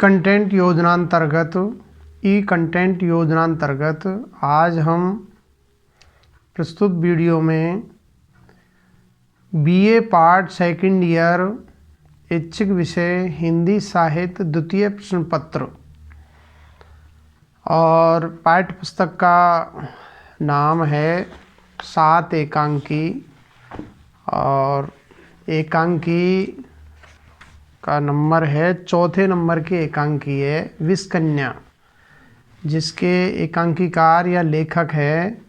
Content योजनांतर्गत आज हम प्रस्तुत वीडियो में बीए पार्ट सेकंड ईयर ऐच्छिक विषय हिंदी साहित्य द्वितीय प्रश्न पत्र और पाठ्य पुस्तक का नाम है 7 एकांकी और एकांकी का नंबर है चौथे नंबर की एकांकी है विषकन्या, जिसके एकांकीकार या लेखक है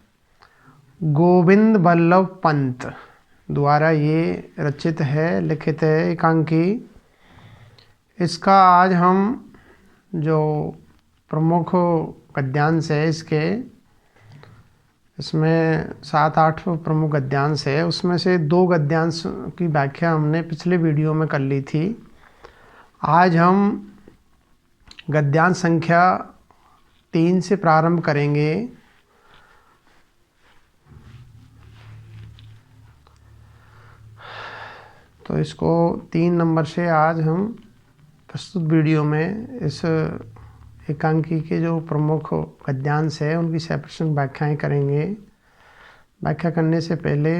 गोविंद बल्लभ पंत द्वारा ये रचित है, लिखित है एकांकी। इसका आज हम जो प्रमुख गद्यांश है इसमें 7-8 प्रमुख गद्यांश है, उसमें से 2 गद्यांश की व्याख्या हमने पिछले वीडियो में कर ली थी। आज हम गद्यांश संख्या 3 से प्रारंभ करेंगे। तो इसको 3 नंबर से आज हम प्रस्तुत वीडियो में इस एकांकी के जो प्रमुख गद्यांश है उनकी सप्रश्न व्याख्याएं करेंगे। व्याख्या करने से पहले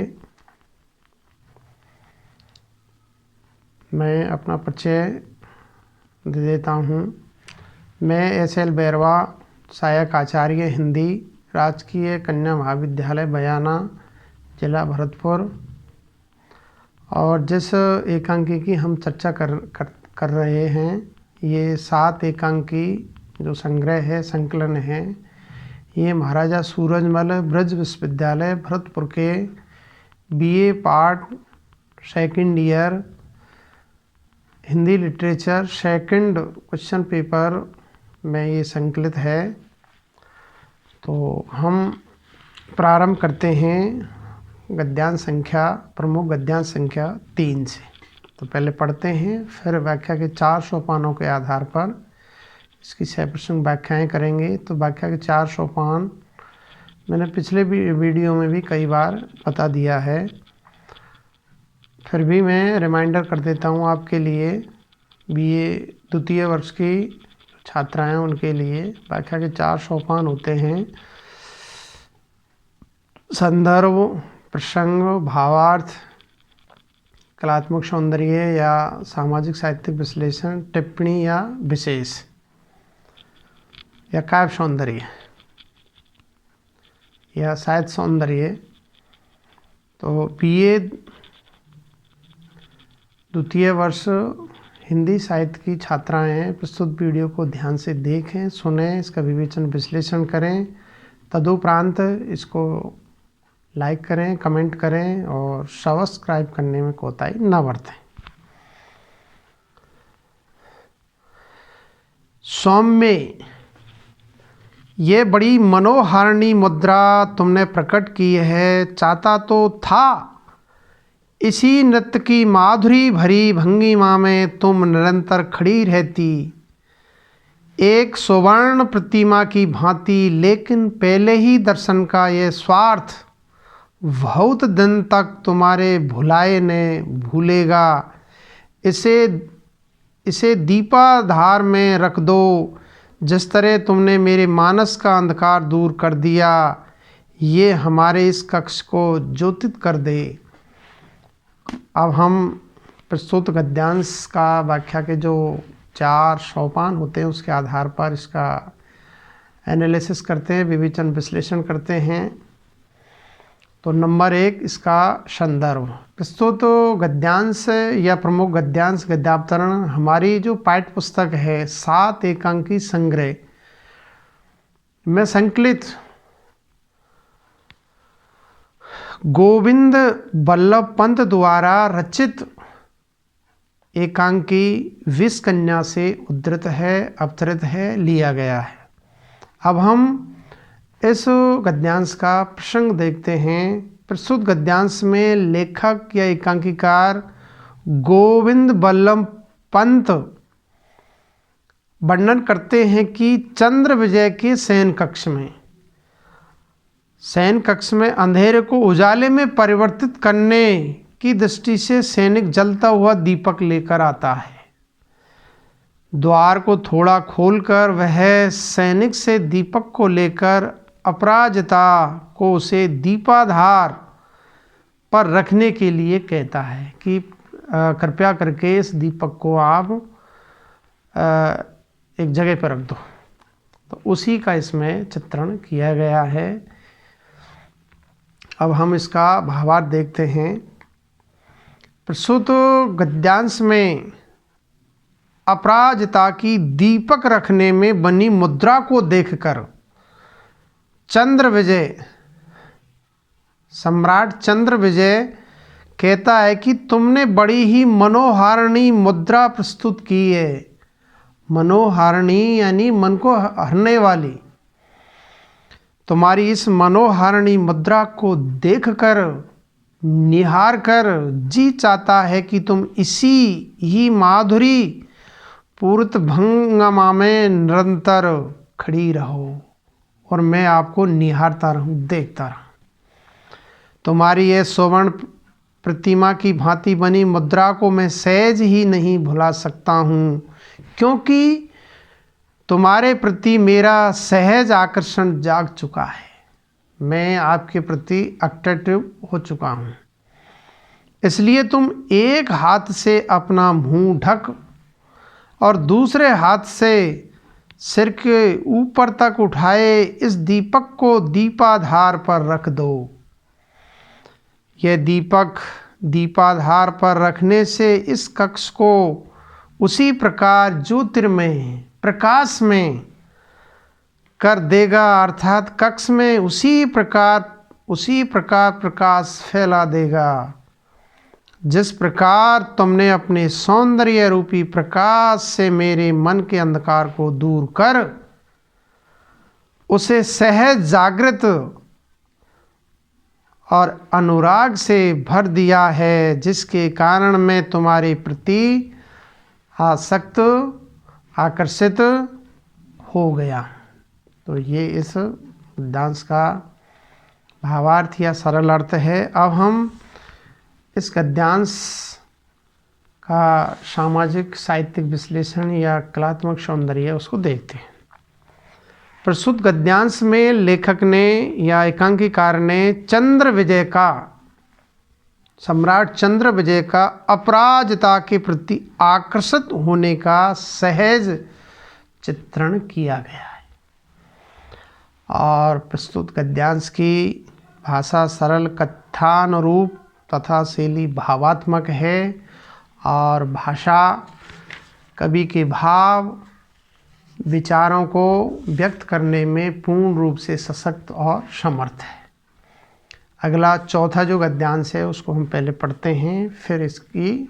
मैं अपना परिचय दे देता हूँ। मैं SL बैरवा, सहायक आचार्य हिंदी, राजकीय कन्या महाविद्यालय बयाना, जिला भरतपुर। और जिस एकांकी की हम चर्चा कर रहे हैं ये 7 एकांकी जो संग्रह है, संकलन है, ये महाराजा सूरजमल ब्रज विश्वविद्यालय भरतपुर के BA part second year Hindi literature second question paper में ये संकलित है। तो हम प्रारंभ करते हैं प्रमुख गद्यांश संख्या 3 से। तो पहले पढ़ते हैं, फिर व्याख्या के 4 सोपानों के आधार पर इसकी सप्रश्न व्याख्याएं करेंगे। तो व्याख्या के 4 सोपान मैंने पिछले वीडियो में भी कई बार बता दिया है, फिर भी मैं रिमाइंडर कर देता हूँ आपके लिए। BA द्वितीय वर्ष की छात्राएं उनके लिए व्याख्या के 4 सोपान होते हैं: संदर्भ, प्रसंग, भावार्थ, कलात्मक सौंदर्य या सामाजिक साहित्यिक विश्लेषण, टिप्पणी या विशेष या काव्य सौंदर्य या साहित्य सौंदर्य। तो BA द्वितीय वर्ष हिंदी साहित्य की छात्राएं हैं, प्रस्तुत वीडियो को ध्यान से देखें, सुनें, इसका विवेचन विश्लेषण करें। तदुपरांत इसको लाइक करें, कमेंट करें और सब्सक्राइब करने में कोताही न बरतें। सौम्य, ये बड़ी मनोहारिणी मुद्रा तुमने प्रकट की है। चाहता तो था इसी नृत्य की माधुरी भरी भंगिमा में तुम निरंतर खड़ी रहती, एक सुवर्ण प्रतिमा की भांति। लेकिन पहले ही दर्शन का ये स्वार्थ बहुत दिन तक तुम्हारे भुलाए ने भूलेगा। इसे दीपाधार में रख दो, जिस तरह तुमने मेरे मानस का अंधकार दूर कर दिया। ये हमारे इस कक्ष को ज्योतित कर दे। अब हम प्रस्तुत गद्यांश का व्याख्या के जो 4 सोपान होते हैं उसके आधार पर इसका एनालिसिस करते हैं, विवेचन विश्लेषण करते हैं। तो नंबर 1, इसका संदर्भ। प्रस्तुत गद्यांश या प्रमुख गद्यांश गद्यावतरण हमारी जो पाठ्य पुस्तक है 7 एकांकी संग्रह में संकलित गोविंद बल्लभ पंत द्वारा रचित एकांकी विषकन्या से उद्धृत है, अवतरित है, लिया गया है। अब हम इस गद्यांश का प्रसंग देखते हैं। प्रस्तुत गद्यांश में लेखक या एकांकीकार गोविंद बल्लभ पंत वर्णन करते हैं कि चंद्र विजय के शयन कक्ष में अंधेरे को उजाले में परिवर्तित करने की दृष्टि से सैनिक जलता हुआ दीपक लेकर आता है। द्वार को थोड़ा खोलकर वह सैनिक से दीपक को लेकर अपराजिता को उसे दीपाधार पर रखने के लिए कहता है कि कृपया करके इस दीपक को आप एक जगह पर रख दो। तो उसी का इसमें चित्रण किया गया है। अब हम इसका भावार्थ देखते हैं। प्रस्तुत गद्यांश में अपराजिता की दीपक रखने में बनी मुद्रा को देखकर चंद्र विजय, सम्राट चंद्र विजय कहता है कि तुमने बड़ी ही मनोहारिणी मुद्रा प्रस्तुत की है। मनोहारिणी यानी मन को हरने वाली। तुम्हारी इस मनोहारिणी मुद्रा को देखकर, निहार कर जी चाहता है कि तुम इसी ही माधुरी पूर्त भंगमा में निरंतर खड़ी रहो और मैं आपको निहारता रहूं, देखता रहूं। तुम्हारी यह स्वर्ण प्रतिमा की भांति बनी मुद्रा को मैं सहज ही नहीं भुला सकता हूँ, क्योंकि तुम्हारे प्रति मेरा सहज आकर्षण जाग चुका है। मैं आपके प्रति अट्रैक्टिव हो चुका हूँ। इसलिए तुम एक हाथ से अपना मुंह ढक और दूसरे हाथ से सिर के ऊपर तक उठाए इस दीपक को दीपाधार पर रख दो। यह दीपक दीपाधार पर रखने से इस कक्ष को उसी प्रकार ज्योतिर्मय प्रकाश में कर देगा, अर्थात कक्ष में उसी प्रकार प्रकाश फैला देगा जिस प्रकार तुमने अपने सौंदर्य रूपी प्रकाश से मेरे मन के अंधकार को दूर कर उसे सहज जागृत और अनुराग से भर दिया है, जिसके कारण मैं तुम्हारे प्रति आसक्त, आकर्षित हो गया। तो ये इस गद्यांश का भावार्थ या सरल अर्थ है। अब हम इस गद्यांश का सामाजिक साहित्यिक विश्लेषण या कलात्मक सौंदर्य उसको देखते हैं। प्रस्तुत गद्यांश में लेखक ने या एकांकीकार ने चंद्र विजय का, सम्राट चंद्र विजय का अपराजिता के प्रति आकर्षित होने का सहज चित्रण किया गया है। और प्रस्तुत गद्यांश की भाषा सरल, कथानुरूप तथा शैली भावात्मक है और भाषा कवि के भाव विचारों को व्यक्त करने में पूर्ण रूप से सशक्त और समर्थ है। अगला चौथा जो गद्यांश है उसको हम पहले पढ़ते हैं, फिर इसकी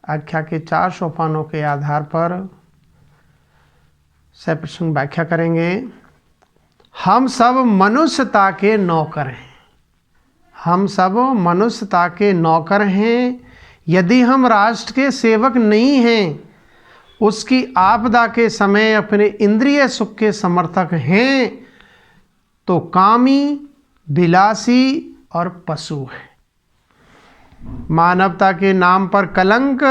आख्या के 4 सोपानों के आधार पर सप्रसंग व्याख्या करेंगे। हम सब मनुष्यता के नौकर हैं। हम सब मनुष्यता के नौकर हैं। यदि हम राष्ट्र के सेवक नहीं हैं, उसकी आपदा के समय अपने इंद्रिय सुख के समर्थक हैं, तो कामी, विलासी और पशु है। मानवता के नाम पर कलंक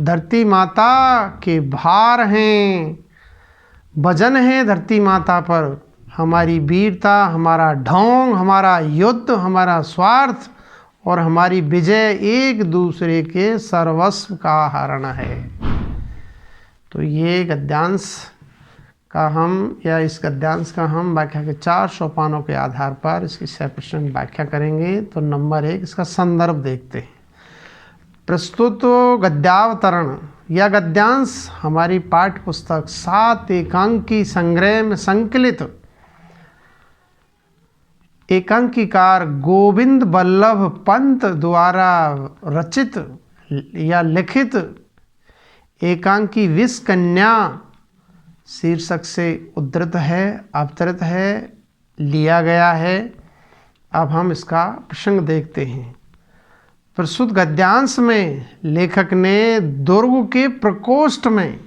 धरती माता के भार हैं। वजन है धरती माता पर हमारी वीरता, हमारा ढोंग, हमारा युद्ध, हमारा स्वार्थ और हमारी विजय एक दूसरे के सर्वस्व का हरण है। तो ये गद्यांश का हम या इस गद्यांश का हम व्याख्या के 4 सोपानों के आधार पर इसकी सप्रसंग व्याख्या करेंगे। तो नंबर 1 इसका संदर्भ देखते हैं। प्रस्तुत गद्यावतरण या गद्यांश हमारी पाठ्य पुस्तक 7 एकांकी संग्रह में संकलित एकांकीकार गोविंद बल्लभ पंत द्वारा रचित या लिखित एकांकी विष कन्या शीर्षक से उद्धृत है, अवतरित है, लिया गया है। अब हम इसका प्रसंग देखते हैं। प्रस्तुत गद्यांश में लेखक ने दुर्ग के प्रकोष्ठ में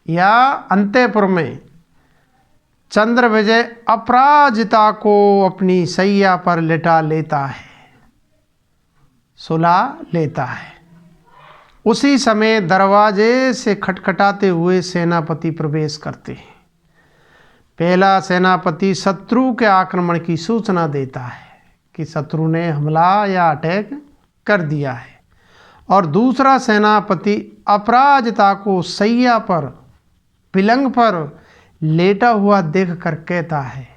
या अंतःपुर में चंद्र विजय अपराजिता को अपनी सैया पर लिटा लेता है, सुला लेता है। उसी समय दरवाजे से खटखटाते हुए सेनापति प्रवेश करते हैं। पहला सेनापति शत्रु के आक्रमण की सूचना देता है कि शत्रु ने हमला या अटैक कर दिया है, और दूसरा सेनापति अपराजिता को सैया पर पिलंग पर लेटा हुआ देखकर कहता है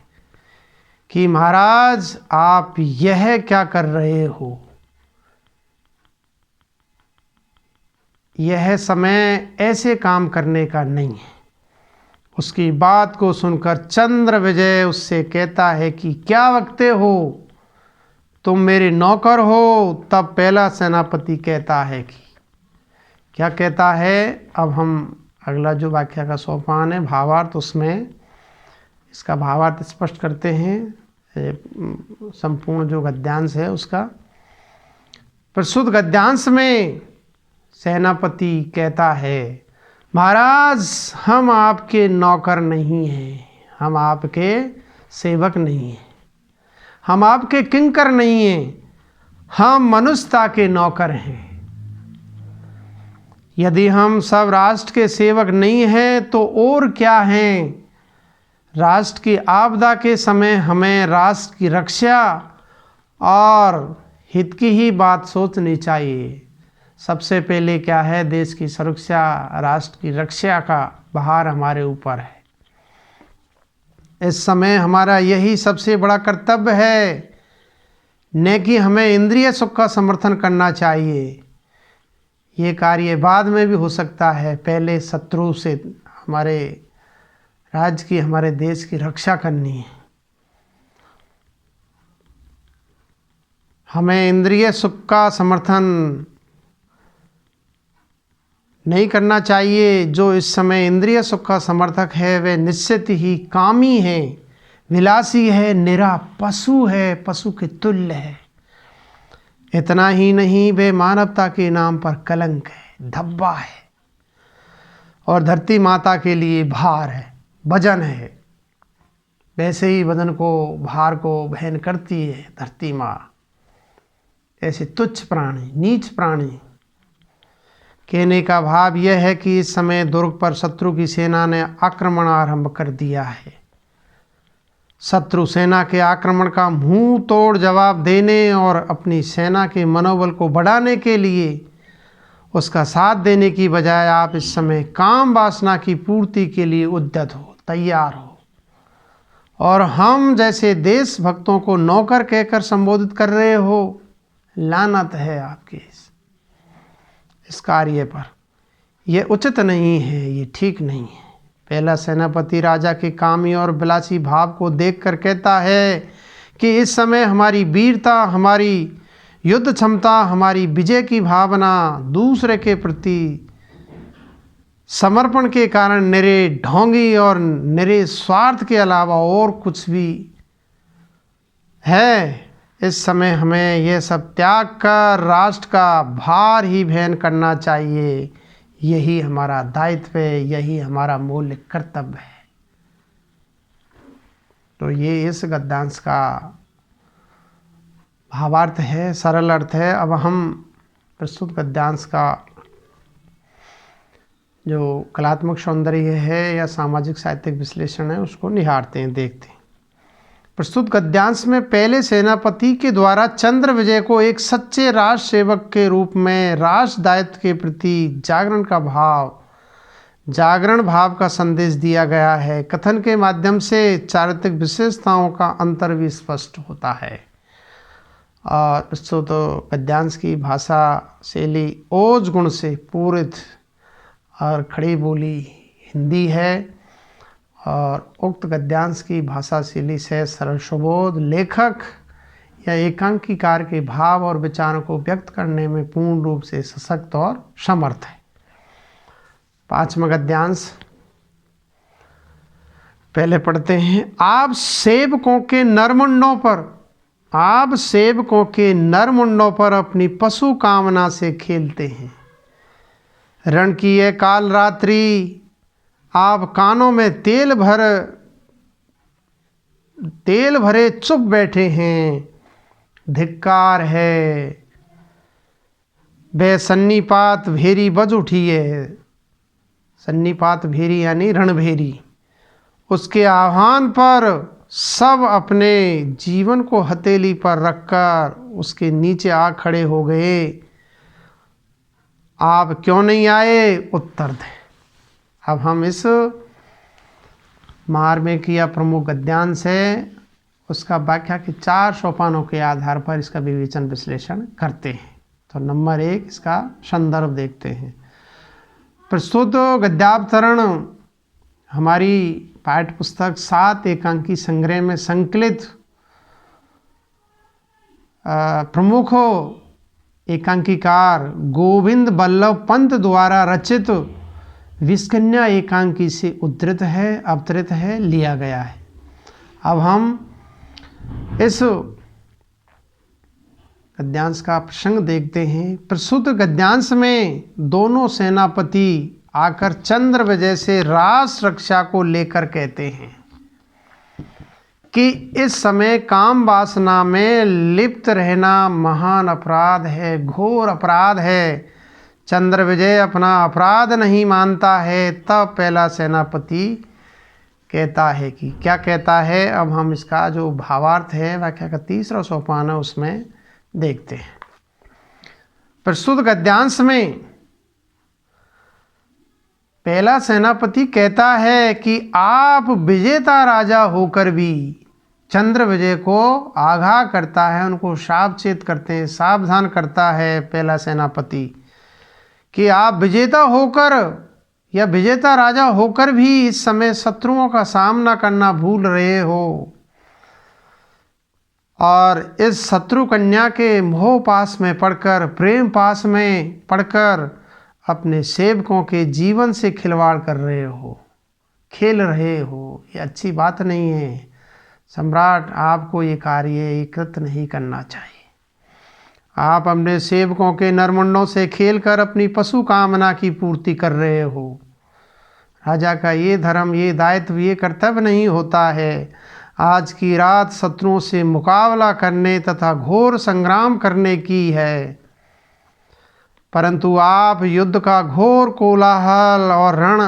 कि महाराज आप यह क्या कर रहे हो? यह समय ऐसे काम करने का नहीं है। उसकी बात को सुनकर चंद्र विजय उससे कहता है कि क्या वक्ते हो, तुम मेरे नौकर हो? तब पहला सेनापति कहता है कि क्या कहता है? अब हम अगला जो वाक्य का सोपान है भावार्थ, उसमें इसका भावार्थ स्पष्ट करते हैं। संपूर्ण जो गद्यांश है उसका प्रस्तुत गद्यांश में सेनापति कहता है, महाराज हम आपके नौकर नहीं हैं, हम आपके सेवक नहीं हैं, हम आपके किंकर नहीं हैं, हम मनुष्यता के नौकर हैं। यदि हम सब राष्ट्र के सेवक नहीं हैं तो और क्या हैं? राष्ट्र की आपदा के समय हमें राष्ट्र की रक्षा और हित की ही बात सोचनी चाहिए। सबसे पहले क्या है? देश की सुरक्षा, राष्ट्र की रक्षा का भार हमारे ऊपर है। इस समय हमारा यही सबसे बड़ा कर्तव्य है, न कि हमें इंद्रिय सुख का समर्थन करना चाहिए। ये कार्य बाद में भी हो सकता है, पहले शत्रु से हमारे राज्य की, हमारे देश की रक्षा करनी है। हमें इंद्रिय सुख का समर्थन नहीं करना चाहिए। जो इस समय इंद्रिय सुख का समर्थक है वह निश्चित ही कामी है, विलासी है, निरा पशु है, पशु के तुल्य है। इतना ही नहीं, वे मानवता के नाम पर कलंक है, धब्बा है, और धरती माता के लिए भार है, वजन है। वैसे ही वजन को, भार को वहन करती है धरती माँ। ऐसे तुच्छ प्राणी, नीच प्राणी। कहने का भाव यह है कि इस समय दुर्ग पर शत्रु की सेना ने आक्रमण आरंभ कर दिया है। शत्रु सेना के आक्रमण का मुंह तोड़ जवाब देने और अपनी सेना के मनोबल को बढ़ाने के लिए उसका साथ देने की बजाय आप इस समय काम वासना की पूर्ति के लिए उद्यत हो, तैयार हो, और हम जैसे देशभक्तों को नौकर कहकर संबोधित कर रहे हो। लानत है आपके इस कार्य पर। यह उचित नहीं है, ये ठीक नहीं है। पहला सेनापति राजा के कामी और विलासी भाव को देखकर कहता है कि इस समय हमारी वीरता, हमारी युद्ध क्षमता, हमारी विजय की भावना, दूसरे के प्रति समर्पण के कारण निरे ढोंगी और निरे स्वार्थ के अलावा और कुछ भी है। इस समय हमें यह सब त्याग कर राष्ट्र का भार ही वहन करना चाहिए। यही हमारा दायित्व है, यही हमारा मूल्य कर्तव्य है। तो ये इस गद्यांश का भावार्थ है, सरल अर्थ है। अब हम प्रस्तुत गद्यांश का जो कलात्मक सौंदर्य है या सामाजिक साहित्यिक विश्लेषण है उसको निहारते हैं, देखते हैं। प्रस्तुत गद्यांश में पहले सेनापति के द्वारा चंद्र विजय को एक सच्चे राष्ट्र सेवक के रूप में राष्ट्र दायित्व के प्रति जागरण भाव का संदेश दिया गया है। कथन के माध्यम से चारित्रिक विशेषताओं का अंतर भी स्पष्ट होता है। और प्रस्तुत गद्यांश की भाषा शैली ओज गुण से पूरित और खड़ी बोली हिंदी है, और उक्त गद्यांश की भाषा शैली से सरल सुबोध लेखक या एकांकीकार के भाव और विचारों को व्यक्त करने में पूर्ण रूप से सशक्त और समर्थ है। पांचवा गद्यांश पहले पढ़ते हैं। आप सेवकों के नरमुंडों पर अपनी पशु कामना से खेलते हैं। रण की यह काल रात्रि आप कानों में तेल भरे चुप बैठे हैं। धिक्कार है वे सन्नीपात भेरी बज उठी है। सन्नीपात भेरी यानी रणभेरी। उसके आह्वान पर सब अपने जीवन को हथेली पर रखकर उसके नीचे आ खड़े हो गए। आप क्यों नहीं आए, उत्तर दें। अब हम इस मार्मिक या प्रमुख गद्यांश है उसका व्याख्या के 4 सोपानों के आधार पर इसका विवेचन विश्लेषण करते हैं। तो नंबर 1 इसका संदर्भ देखते हैं। प्रस्तुत गद्यावतरण हमारी पाठ्य पुस्तक 7 एकांकी संग्रह में संकलित प्रमुख एकांकीकार गोविंद बल्लभ पंत द्वारा रचित विषकन्या एकांकी से उद्धृत है, अवतरित है, लिया गया है। अब हम इस गद्यांश का प्रसंग देखते हैं। प्रस्तुत गद्यांश में दोनों सेनापति आकर चंद्र विजय से राष्ट्र रक्षा को लेकर कहते हैं कि इस समय काम वासना में लिप्त रहना महान अपराध है, घोर अपराध है। चंद्र विजय अपना अपराध नहीं मानता है। तब पहला सेनापति कहता है कि क्या कहता है। अब हम इसका जो भावार्थ है व्याख्या का 3रा सोपान है उसमें देखते हैं। प्रस्तुत गद्यांश में पहला सेनापति कहता है कि आप विजेता राजा होकर भी चंद्र विजय को आगाह करता है, उनको सावचेत करते हैं, सावधान करता है पहला सेनापति कि आप विजेता होकर या विजेता राजा होकर भी इस समय शत्रुओं का सामना करना भूल रहे हो और इस शत्रु कन्या के मोह पास में पड़कर, प्रेम पास में पड़कर अपने सेवकों के जीवन से खिलवाड़ कर रहे हो, खेल रहे हो। ये अच्छी बात नहीं है सम्राट, आपको ये कार्य कृत नहीं करना चाहिए। आप अपने सेवकों के नरमुंडों से खेलकर अपनी पशु कामना की पूर्ति कर रहे हो। राजा का ये धर्म, ये दायित्व, ये कर्तव्य नहीं होता है। आज की रात शत्रुओं से मुकाबला करने तथा घोर संग्राम करने की है, परंतु आप युद्ध का घोर कोलाहल और रण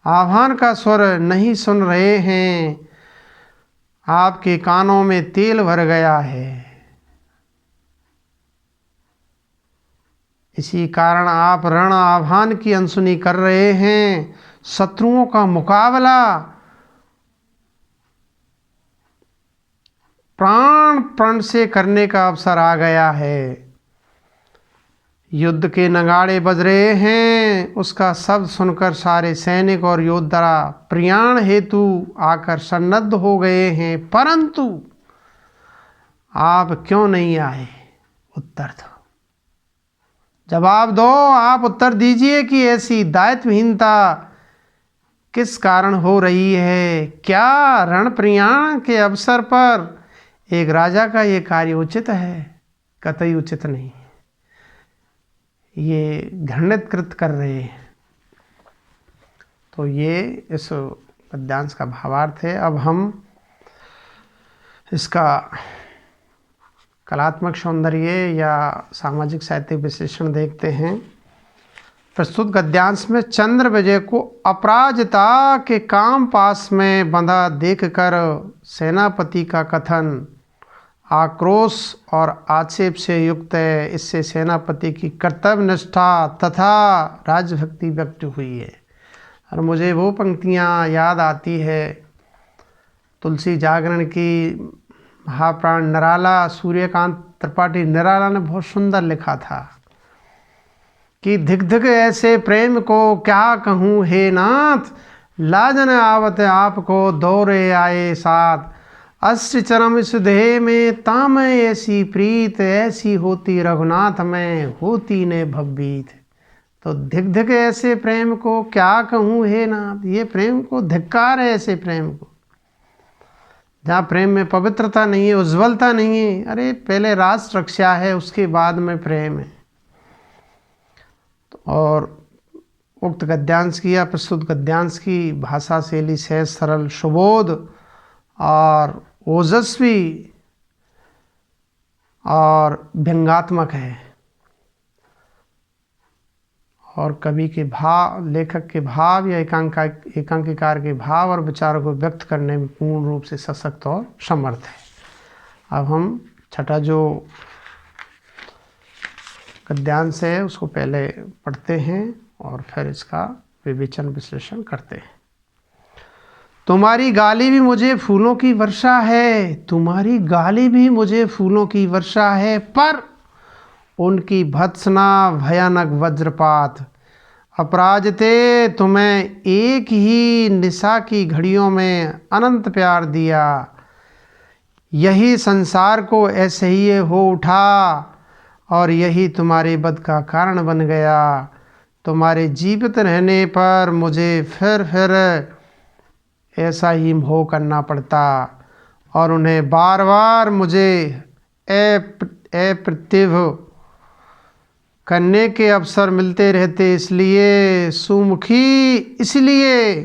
आह्वान का स्वर नहीं सुन रहे हैं। आपके कानों में तेल भर गया है, इसी कारण आप रण आह्वान की अनसुनी कर रहे हैं। शत्रुओं का मुकाबला प्राण प्रण से करने का अवसर आ गया है। युद्ध के नगाड़े बज रहे हैं, उसका शब्द सुनकर सारे सैनिक और योद्धा प्रयाण हेतु आकर सन्नद्ध हो गए हैं, परंतु आप क्यों नहीं आए, उत्तर दो, जवाब दो। आप उत्तर दीजिए कि ऐसी दायित्वहीनता किस कारण हो रही है। क्या रण प्रयाण के अवसर पर एक राजा का ये कार्य उचित है? कतई उचित नहीं, ये घृणित कृत कर रहे हैं। तो ये इस पद्यांश का भावार्थ है। अब हम इसका कलात्मक सौंदर्य या सामाजिक साहित्यिक विश्लेषण देखते हैं। प्रस्तुत गद्यांश में चंद्र विजय को अपराजिता के काम पास में बंधा देखकर सेनापति का कथन आक्रोश और आक्षेप से युक्त है। इससे सेनापति की कर्तव्य निष्ठा तथा राजभक्ति व्यक्त हुई है। और मुझे वो पंक्तियाँ याद आती है तुलसी जागरण की, महाप्राण निराला, सूर्यकांत त्रिपाठी निराला ने बहुत सुंदर लिखा था कि धिक धिक ऐसे प्रेम को क्या कहूँ हे नाथ, लाजन आवत आपको दौरे आए साथ, अष्ट चरम इस देह में ताम ऐसी प्रीत, ऐसी होती रघुनाथ में होती ने भवभीत। तो धिक धिक ऐसे प्रेम को क्या कहूँ हे नाथ, ये प्रेम को धिक्कार है, ऐसे प्रेम को जहाँ प्रेम में पवित्रता नहीं है, उज्ज्वलता नहीं है। अरे पहले राष्ट्र रक्षा है, उसके बाद में प्रेम है। और उक्त गद्यांश की या प्रस्तुत गद्यांश की भाषा शैली सहज, सरल, सुबोध और ओजस्वी और व्यंग्यात्मक है। और कवि के भाव, लेखक के भाव या एकांकिकार के भाव और विचारों को व्यक्त करने में पूर्ण रूप से सशक्त और समर्थ है। अब हम छठा जो गद्यांश है उसको पहले पढ़ते हैं और फिर इसका विवेचन विश्लेषण करते हैं। तुम्हारी गाली भी मुझे फूलों की वर्षा है, तुम्हारी गाली भी मुझे फूलों की वर्षा है, पर उनकी भत्सना भयानक वज्रपात। अपराजिते तुम्हें एक ही निशा की घड़ियों में अनंत प्यार दिया, यही संसार को ऐसे ही हो उठा और यही तुम्हारे बद का कारण बन गया। तुम्हारे जीवित रहने पर मुझे फिर ऐसा ही मोह करना पड़ता और उन्हें बार बार मुझे अप्रतिभ करने के अवसर मिलते रहते। इसलिए सुमुखी, इसलिए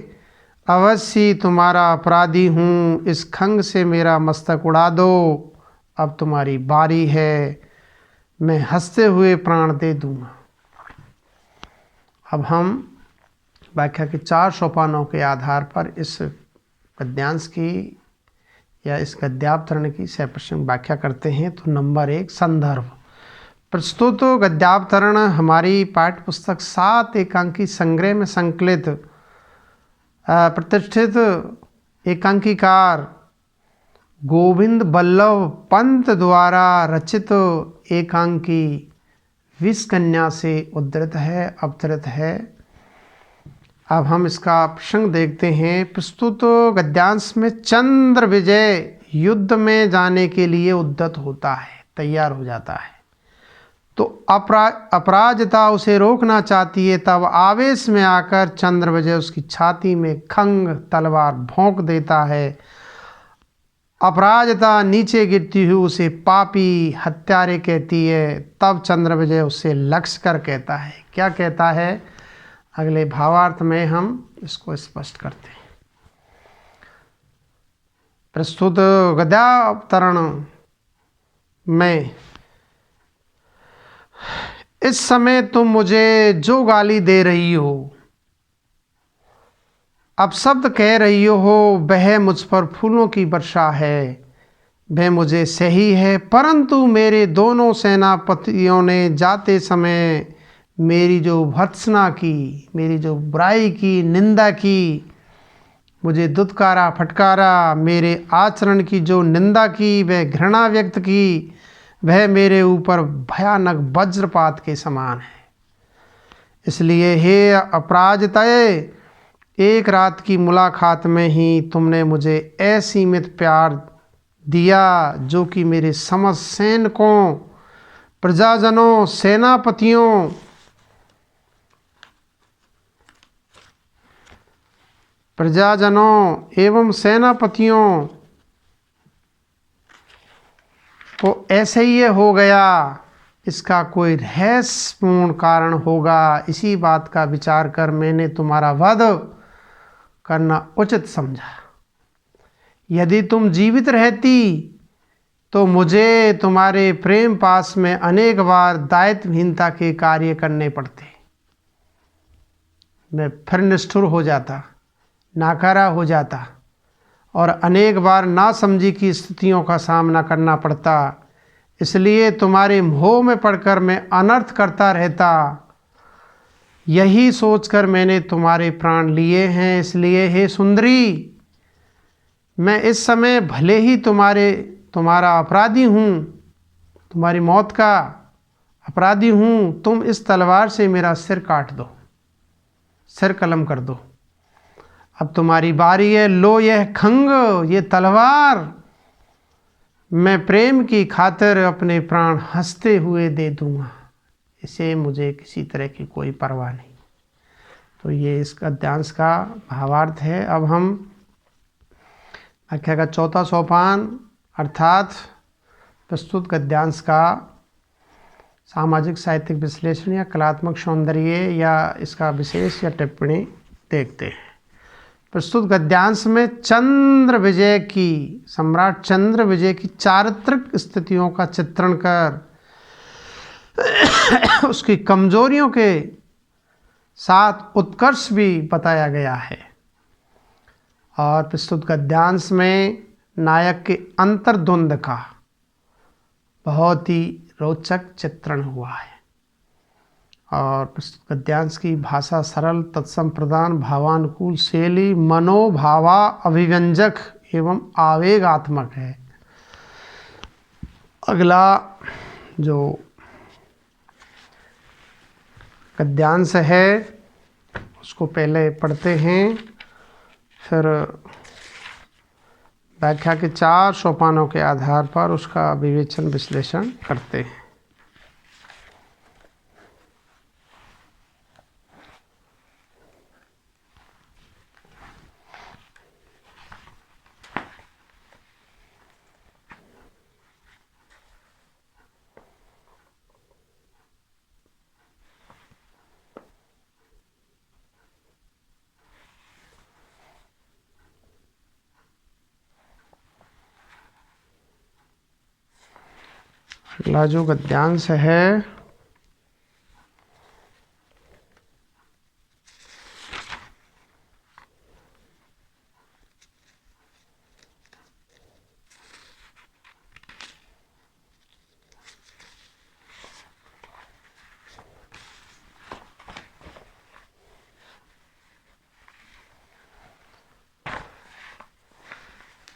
अवश्य तुम्हारा अपराधी हूँ, इस खंग से मेरा मस्तक उड़ा दो। अब तुम्हारी बारी है, मैं हंसते हुए प्राण दे दूँगा। अब हम व्याख्या के 4 सोपानों के आधार पर इस गद्यांश की या इस गद्यावतरण की सप्रसंग व्याख्या करते हैं। तो नंबर 1, संदर्भ। प्रस्तुत गद्यावतरण हमारी पाठ्य पुस्तक 7 एकांकी संग्रह में संकलित प्रतिष्ठित एकांकीकार गोविंद बल्लभ पंत द्वारा रचित एकांकी विषकन्या से उद्धृत है, अवतरित है। अब हम इसका प्रसंग देखते हैं। प्रस्तुत गद्यांश में चंद्र विजय युद्ध में जाने के लिए उद्यत होता है, तैयार हो जाता है। तो अपराजिता उसे रोकना चाहती है, तब आवेश में आकर चंद्र विजय उसकी छाती में खंग तलवार भोंक देता है। अपराजिता नीचे गिरती हुई उसे पापी हत्यारे कहती है। तब चंद्र विजय उससे लक्ष्य कर कहता है। क्या कहता है, अगले भावार्थ में हम इसको स्पष्ट करते हैं। प्रस्तुत गद्यावतरण में इस समय तुम मुझे जो गाली दे रही हो, अब शब्द कह रही हो, वह मुझ पर फूलों की वर्षा है, वह मुझे सही है, परंतु मेरे दोनों सेनापतियों ने जाते समय मेरी जो भर्त्सना की, मेरी जो बुराई की, निंदा की, मुझे दुत्कारा फटकारा, मेरे आचरण की जो निंदा की, वह घृणा व्यक्त की, वह मेरे ऊपर भयानक वज्रपात के समान है। इसलिए हे अपराजिताए, एक रात की मुलाकात में ही तुमने मुझे असीमित प्यार दिया, जो कि मेरे समस्त सैनिकों, प्रजाजनों, सेनापतियों, एवं सेनापतियों को ऐसे ही हो गया। इसका कोई रहस्यपूर्ण कारण होगा। इसी बात का विचार कर मैंने तुम्हारा वध करना उचित समझा। यदि तुम जीवित रहती तो मुझे तुम्हारे प्रेम पास में अनेक बार दायित्वहीनता के कार्य करने पड़ते। मैं फिर निष्ठुर हो जाता, नाकारा हो जाता और अनेक बार नासमझी की स्थितियों का सामना करना पड़ता। इसलिए तुम्हारे मोह में पड़कर मैं अनर्थ करता रहता। यही सोचकर मैंने तुम्हारे प्राण लिए हैं। इसलिए हे सुंदरी, मैं इस समय भले ही तुम्हारा अपराधी हूँ, तुम्हारी मौत का अपराधी हूँ, तुम इस तलवार से मेरा सिर काट दो, सिर कलम कर दो। अब तुम्हारी बारी है। लो यह खंग, ये तलवार, मैं प्रेम की खातिर अपने प्राण हंसते हुए दे दूंगा। इसे मुझे किसी तरह की कोई परवाह नहीं। तो ये इस गद्यांश का भावार्थ है। अब हम व्याख्या का 4था सोपान अर्थात प्रस्तुत गद्यांश का सामाजिक साहित्यिक विश्लेषण या कलात्मक सौंदर्य या इसका विशेष या टिप्पणी देखते हैं। प्रस्तुत गद्यांश में चंद्र विजय की, सम्राट चंद्र विजय की चारित्रिक स्थितियों का चित्रण कर उसकी कमजोरियों के साथ उत्कर्ष भी बताया गया है। और प्रस्तुत गद्यांश में नायक के अंतर्द्वंद का बहुत ही रोचक चित्रण हुआ है। और प्रस्तुत गद्यांश की भाषा सरल, तत्सम प्रदान, भावानुकूल शैली, मनोभावा अभिव्यंजक एवं आवेगात्मक है। अगला जो गद्यांश है उसको पहले पढ़ते हैं, फिर व्याख्या के 4 सोपानों के आधार पर उसका विवेचन विश्लेषण करते हैं। अगला जो गद्यांश है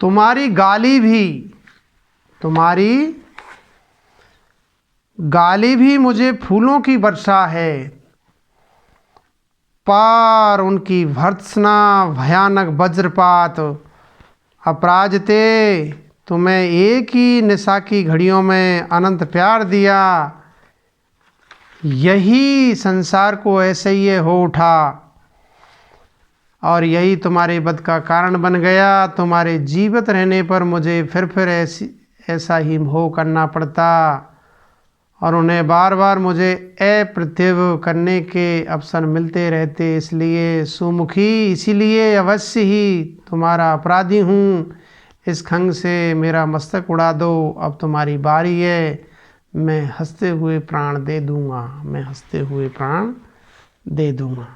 तुम्हारी गाली भी मुझे फूलों की वर्षा है, पर उनकी भर्त्सना भयानक वज्रपात। अपराजिते तुम्हें एक ही निशा की घड़ियों में अनंत प्यार दिया, यही संसार को ऐसे ही हो उठा और यही तुम्हारे वध का कारण बन गया। तुम्हारे जीवित रहने पर मुझे फिर ऐसा ही मोह करना पड़ता और उन्हें बार बार मुझे अप्रतिव करने के अवसर मिलते रहते। इसलिए सुमुखी, इसीलिए अवश्य ही तुम्हारा अपराधी हूँ। इस खंग से मेरा मस्तक उड़ा दो, अब तुम्हारी बारी है। मैं हंसते हुए प्राण दे दूँगा।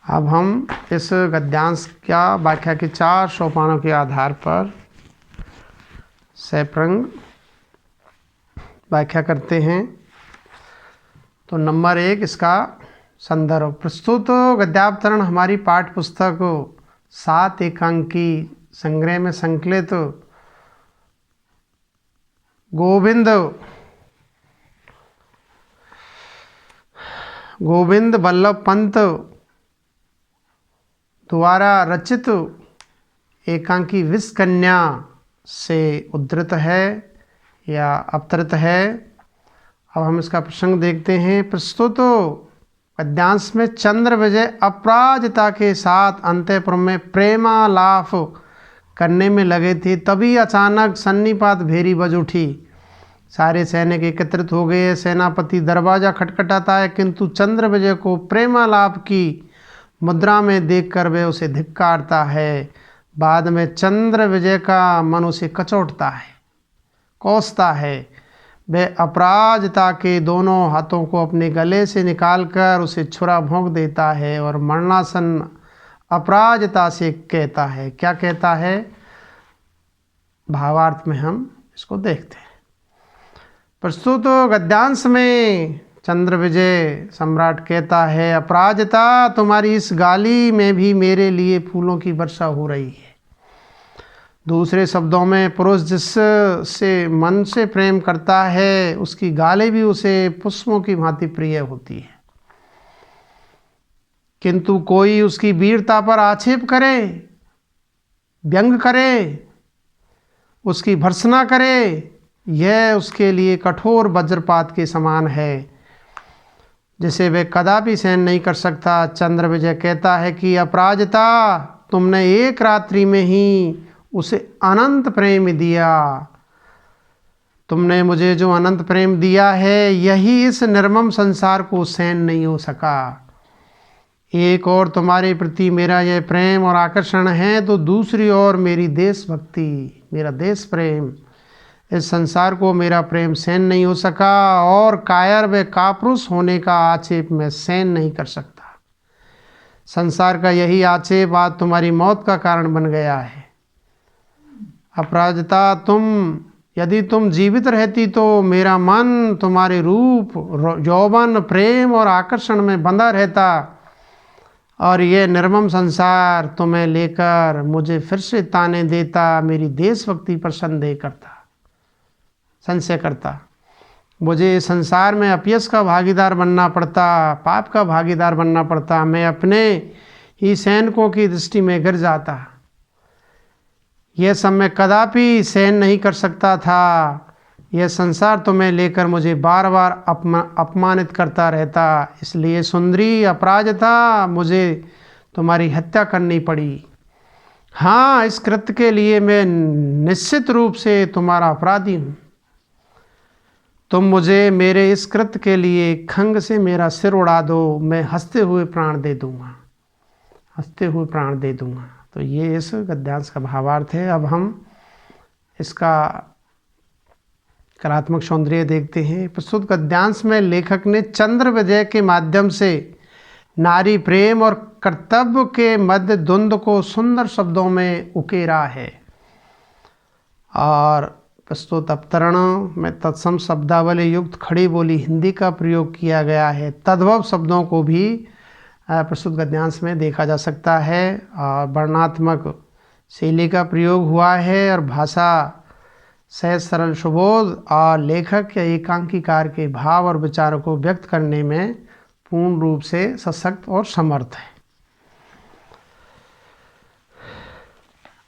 अब हम इस गद्यांश का व्याख्या के 4 सोपानों के आधार पर सैप्रंग व्याख्या करते हैं। तो नंबर 1, इसका संदर्भ। प्रस्तुत गद्यावतरण हमारी पाठ्य पुस्तक 7 एकांकी संग्रह में संकलित गोविंद वल्लभ पंत द्वारा रचित एकांकी विष कन्या से उद्धृत है या अवतरित है। अब हम इसका प्रसंग देखते हैं। प्रस्तुत गद्यांश में चंद्र विजय अपराजिता के साथ अंतःपुर में प्रेमालाप करने में लगे थे, तभी अचानक सन्निपात भेरी बज उठी। सारे सैनिक एकत्रित हो गए। सेनापति दरवाजा खटखटाता है, किंतु चंद्र विजय को प्रेमालाप की मुद्रा में देखकर वे उसे धिक्कारता है। बाद में चंद्र विजय का मन उसे कचोटता है, कोसता है। वह अपराजिता के दोनों हाथों को अपने गले से निकालकर उसे छुरा भोंक देता है और मरणासन अपराजिता से कहता है। क्या कहता है, भावार्थ में हम इसको देखते हैं। प्रस्तुत गद्यांश में चंद्र विजय सम्राट कहता है, अपराजिता तुम्हारी इस गाली में भी मेरे लिए फूलों की वर्षा हो रही है। दूसरे शब्दों में, पुरुष जिससे मन से प्रेम करता है उसकी गाली भी उसे पुष्पों की भांति प्रिय होती है, किंतु कोई उसकी वीरता पर आक्षेप करे, व्यंग करे, उसकी भर्त्सना करे, यह उसके लिए कठोर वज्रपात के समान है, जिसे वह कदापि सहन नहीं कर सकता। चंद्र विजय कहता है कि अपराजिता तुमने एक रात्रि में ही उसे अनंत प्रेम दिया। तुमने मुझे जो अनंत प्रेम दिया है, यही इस निर्मम संसार को सहन नहीं हो सका। एक और तुम्हारे प्रति मेरा यह प्रेम और आकर्षण है, तो दूसरी ओर मेरी देशभक्ति, मेरा देश प्रेम, इस संसार को मेरा प्रेम सहन नहीं हो सका और कायर व कापुरुष होने का आक्षेप मैं सहन नहीं कर सकता। संसार का यही आक्षेप आज तुम्हारी मौत का कारण बन गया है। अपराजिता, यदि तुम जीवित रहती तो मेरा मन तुम्हारे रूप, यौवन, प्रेम और आकर्षण में बंधा रहता और ये निर्मम संसार तुम्हें लेकर मुझे फिर से ताने देता, मेरी देशभक्ति पर संशय करता। मुझे संसार में अपयश का भागीदार बनना पड़ता, पाप का भागीदार बनना पड़ता। मैं अपने ही सैनिकों की दृष्टि में गिर जाता। यह सब मैं कदापि सहन नहीं कर सकता था। यह संसार तुम्हें लेकर मुझे बार बार अपमानित करता रहता। इसलिए सुंदरी अपराजिता, मुझे तुम्हारी हत्या करनी पड़ी। हाँ, इस कृत्य के लिए मैं निश्चित रूप से तुम्हारा अपराधी हूँ। तुम मुझे मेरे इस कृत्य के लिए खंग से मेरा सिर उड़ा दो, मैं हंसते हुए प्राण दे दूँगा, हंसते हुए प्राण दे दूँगा। तो ये इस गद्यांश का भावार्थ है। अब हम इसका कलात्मक सौंदर्य देखते हैं। प्रस्तुत गद्यांश में लेखक ने चंद्र विजय के माध्यम से नारी प्रेम और कर्तव्य के मध्य द्वंद्व को सुंदर शब्दों में उकेरा है। और प्रस्तुत अवतरण में तत्सम शब्दावली युक्त खड़ी बोली हिंदी का प्रयोग किया गया है। तद्भव शब्दों को भी प्रस्तुत गद्यांश में देखा जा सकता है और वर्णात्मक शैली का प्रयोग हुआ है और भाषा सहज सरल सुबोध और लेखक या एकांकीकार के भाव और विचारों को व्यक्त करने में पूर्ण रूप से सशक्त और समर्थ है।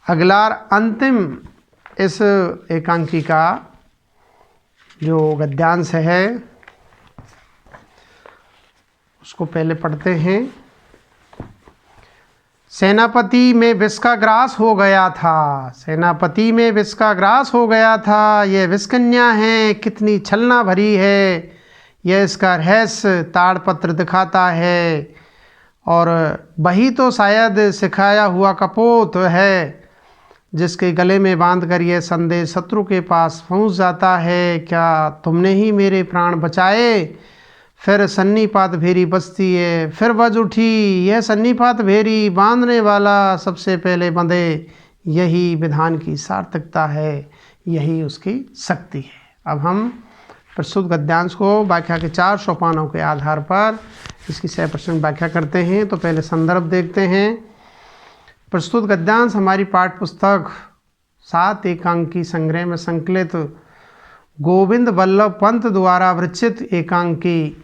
अगला अंतिम इस एकांकी का जो गद्यांश है उसको पहले पढ़ते हैं। सेनापति में विष का ग्रास हो गया था, सेनापति में विष का ग्रास हो गया था। यह विषकन्या है, कितनी छलना भरी है। यह इसका रहस्य ताड़पत्र दिखाता है और वही तो शायद सिखाया हुआ कपोत है जिसके गले में बांधकर यह संदेश शत्रु के पास पहुंच जाता है। क्या तुमने ही मेरे प्राण बचाए? फिर सन्नीपात भेरी बजती है, फिर बज उठी यह सन्नीपात भेरी, बांधने वाला सबसे पहले बंधे। यही विधान की सार्थकता है, यही उसकी शक्ति है। अब हम प्रस्तुत गद्यांश को व्याख्या के 4 सोपानों के आधार पर इसकी 100% व्याख्या करते हैं। तो पहले संदर्भ देखते हैं। प्रस्तुत गद्यांश हमारी पाठ्य पुस्तक 7 एकांकी संग्रह में संकलित गोविंद वल्लभ पंत द्वारा विरचित एकांकी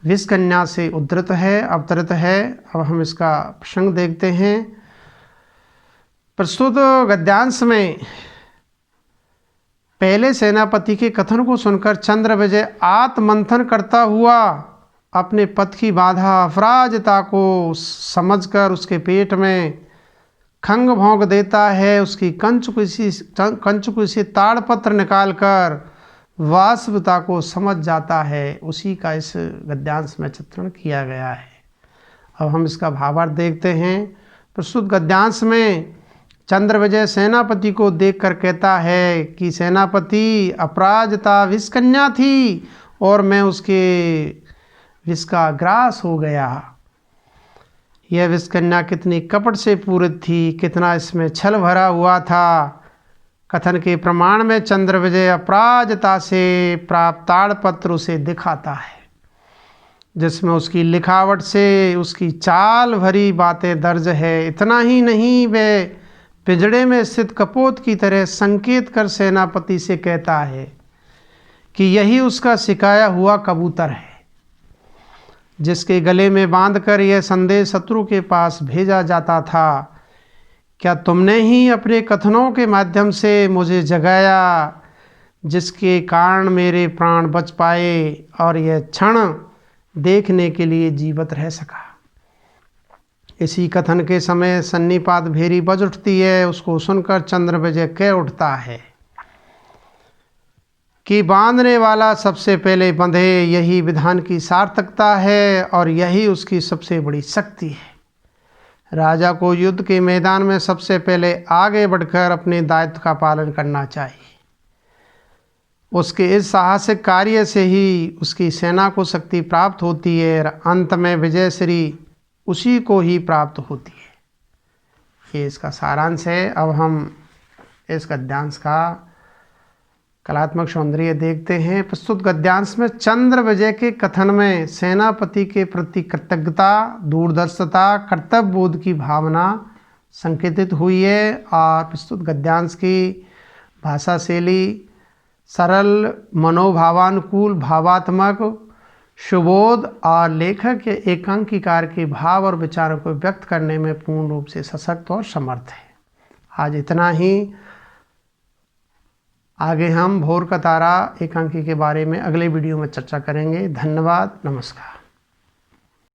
विषकन्या से उद्धृत है, अवतरित है। अब हम इसका प्रसंग देखते हैं। प्रस्तुत गद्यांश में पहले सेनापति के कथन को सुनकर चंद्र विजय आत्ममंथन करता हुआ अपने पथ की बाधा अपराजिता को समझकर उसके पेट में खंग भोंक देता है। उसकी कंचुकी से ताड़पत्र निकालकर वास्तविकता को समझ जाता है। उसी का इस गद्यांश में चित्रण किया गया है। अब हम इसका भावार्थ देखते हैं। प्रस्तुत गद्यांश में चंद्र विजय सेनापति को देखकर कहता है कि सेनापति, अपराजिता विषकन्या थी और मैं उसके विष का ग्रास हो गया। यह विषकन्या कितनी कपट से पूरित थी, कितना इसमें छल भरा हुआ था। कथन के प्रमाण में चंद्र विजय अपराजिता से प्राप्त ताड़पत्र उसे दिखाता है, जिसमें उसकी लिखावट से उसकी चाल भरी बातें दर्ज है। इतना ही नहीं, वे पिंजड़े में स्थित कपोत की तरह संकेत कर सेनापति से कहता है कि यही उसका सिखाया हुआ कबूतर है, जिसके गले में बांधकर यह संदेश शत्रु के पास भेजा जाता था। क्या तुमने ही अपने कथनों के माध्यम से मुझे जगाया, जिसके कारण मेरे प्राण बच पाए और यह क्षण देखने के लिए जीवित रह सका। इसी कथन के समय सन्नीपात भेरी बज उठती है। उसको सुनकर चंद्र विजय कह उठता है कि बांधने वाला सबसे पहले बंधे। यही विधान की सार्थकता है और यही उसकी सबसे बड़ी शक्ति है। राजा को युद्ध के मैदान में सबसे पहले आगे बढ़कर अपने दायित्व का पालन करना चाहिए। उसके इस साहसिक कार्य से ही उसकी सेना को शक्ति प्राप्त होती है और अंत में विजय श्री उसी को ही प्राप्त होती है। ये इसका सारांश है। अब हम इस गद्यांश का कलात्मक सौंदर्य देखते हैं। प्रस्तुत गद्यांश में चंद्र विजय के कथन में सेनापति के प्रति कृतज्ञता, दूरदर्शिता, कर्तव्य बोध की भावना संकेतित हुई है और प्रस्तुत गद्यांश की भाषा शैली सरल, मनोभावानुकूल, भावात्मक, सुबोध और लेखक या एकांकीकार के भाव और विचारों को व्यक्त करने में पूर्ण रूप से सशक्त और समर्थ है। आज इतना ही। आगे हम भोर का तारा एकांकी के बारे में अगले वीडियो में चर्चा करेंगे। धन्यवाद, नमस्कार।